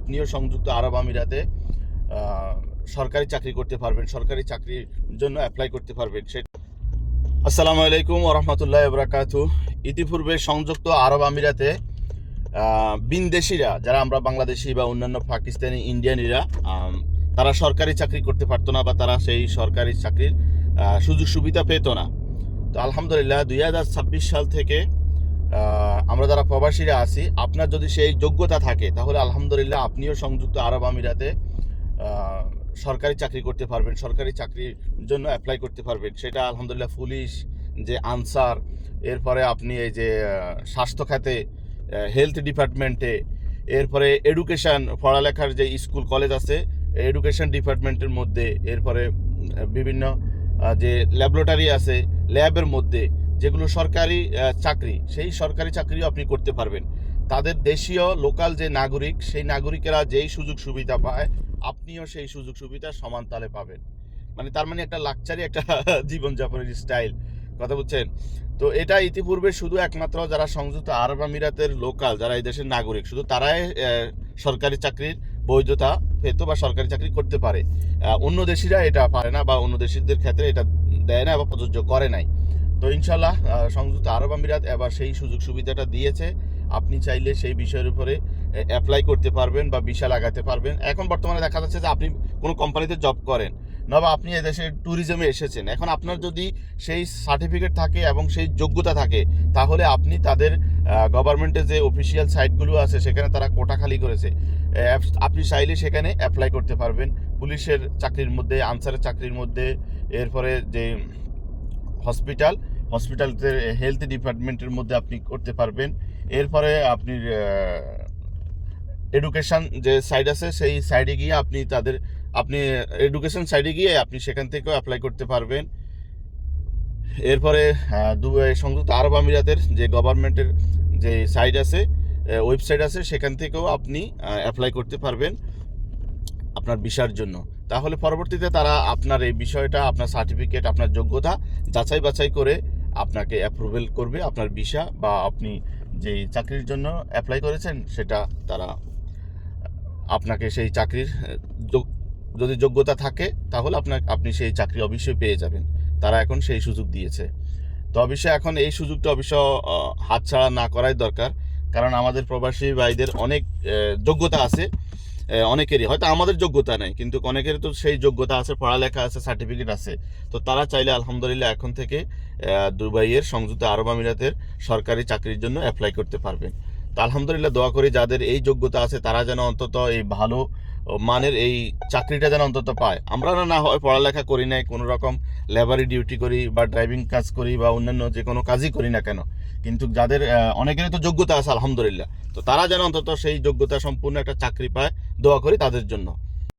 আপনিও সংযুক্ত আরব আমিরাতে সরকারি চাকরি করতে পারবেন, সরকারি চাকরির জন্য অ্যাপ্লাই করতে পারবেন। আসসালামু আলাইকুম ওয়া রাহমাতুল্লাহি ওয়া বারাকাতুহু। ইতিপূর্বে সংযুক্ত আরব আমিরাতে বিনদেশিরা, যারা আমরা বাংলাদেশি বা অন্যান্য পাকিস্তানি ইন্ডিয়ানিরা, তারা সরকারি চাকরি করতে পারতো না বা তারা সেই সরকারি চাকরির সুযোগ সুবিধা পেত না। তো আলহামদুলিল্লাহ 2026 সাল থেকে আমরা যারা প্রবাসীরা আছি, আপনার যদি সেই যোগ্যতা থাকে তাহলে আলহামদুলিল্লাহ আপনিও সংযুক্ত আরব আমিরাতে সরকারি চাকরি করতে পারবেন, সরকারি চাকরির জন্য অ্যাপ্লাই করতে পারবেন। সেটা আলহামদুলিল্লাহ পুলিশ, যে আনসার, এরপরে আপনি এই যে স্বাস্থ্য খাতে, হেলথ ডিপার্টমেন্টে, এরপরে এডুকেশান, পড়ালেখার যে স্কুল কলেজ আছে এডুকেশন ডিপার্টমেন্টের মধ্যে, এরপরে বিভিন্ন যে ল্যাবরেটরি আছে ল্যাবের মধ্যে, যেগুলো সরকারি চাকরি, সেই সরকারি চাকরিও আপনি করতে পারবেন। তাদের দেশীয় লোকাল যে নাগরিক, সেই নাগরিকেরা যেই সুযোগ সুবিধা পায় আপনিও সেই সুযোগ সুবিধা সমান তালে পাবেন। মানে তার মানে একটা লাক্সারি একটা জীবনযাপনের স্টাইল, কথা বুঝছেন? তো এটা ইতিপূর্বে শুধু একমাত্র যারা সংযুক্ত আরব আমিরাতের লোকাল, যারা এই দেশের নাগরিক, শুধু তারাই সরকারি চাকরির বৈধতা পেত বা সরকারি চাকরি করতে পারে। অন্য দেশিরা এটা পারে না বা অন্য দেশিদের ক্ষেত্রে এটা দেয় না বা প্রযোজ্য করে নাই। তো ইনশাল্লাহ সংযুক্ত আরব আমিরাত এবার সেই সুযোগ সুবিধাটা দিয়েছে। আপনি চাইলে সেই বিষয়ের উপরে অ্যাপ্লাই করতে পারবেন বা ভিসা লাগাতে পারবেন। এখন বর্তমানে দেখা যাচ্ছে যে আপনি কোনো কোম্পানিতে জব করেন না বা আপনি এদেশে ট্যুরিজমে এসেছেন, এখন আপনার যদি সেই সার্টিফিকেট থাকে এবং সেই যোগ্যতা থাকে, তাহলে আপনি তাদের গভর্নমেন্টের যে অফিসিয়াল সাইটগুলো আছে সেখানে তারা কোটা খালি করেছে, আপনি চাইলে সেখানে অ্যাপ্লাই করতে পারবেন। পুলিশের চাকরির মধ্যে, আনসারের চাকরির মধ্যে, এরপরে যে হসপিটালের হেলথ ডিপার্টমেন্টের মধ্যে আপনি করতে পারবেন। এরপরে আপনি এডুকেশন যে সাইড আছে সেই সাইডে গিয়ে আপনি এডুকেশন সাইডে গিয়ে আপনি সেখান থেকেও অ্যাপ্লাই করতে পারবেন। এরপরে সংযুক্ত আরব আমিরাতের যে গভর্নমেন্টের যে সাইট আছে, ওয়েবসাইট আছে, সেখান থেকেও আপনি অ্যাপ্লাই করতে পারবেন আপনার ভিসার জন্য। তাহলে পরবর্তীতে তারা আপনার এই বিষয়টা, আপনার সার্টিফিকেট, আপনার যোগ্যতা যাচাই বাছাই করে আপনাকে অ্যাপ্রুভেল করবে আপনার ভিসা, বা আপনি যেই চাকরির জন্য অ্যাপ্লাই করেছেন সেটা তারা আপনাকে সেই চাকরির যদি যোগ্যতা থাকে তাহলে আপনি সেই চাকরি অবশ্যই পেয়ে যাবেন। তারা এখন সেই সুযোগ দিয়েছে। তো অবশ্যই এখন এই সুযোগটা হাতছাড়া না করাই দরকার, কারণ আমাদের প্রবাসী ভাইদের অনেক যোগ্যতা আছে, অনেকেরই হয়তো আমাদের যোগ্যতা নেই, কিন্তু অনেকের তো সেই যোগ্যতা আছে, পড়ালেখা আছে, সার্টিফিকেট আছে। তো তারা চাইলে আলহামদুলিল্লাহ এখন থেকে দুবাইয়ের সংযুক্ত আরব আমিরাতের সরকারি চাকরির জন্য অ্যাপ্লাই করতে পারবেন। তো আলহামদুলিল্লাহ দোয়া করি যাদের এই যোগ্যতা আছে তারা যেন অন্তত এই ভালো মানের এই চাকরিটা যেন অন্তত পায়। আমরা না হয় পড়ালেখা করি নাই, কোনো রকম লেবারি ডিউটি করি বা ড্রাইভিং কাজ করি বা অন্যান্য যে কোনো কাজই করি না কেন, কিন্তু যাদের অনেকেরই তো যোগ্যতা আছে আলহামদুলিল্লাহ, তো তারা যেন অন্তত সেই যোগ্যতা সম্পূর্ণ একটা চাকরি পায়, দোয়া করি তাদের জন্য।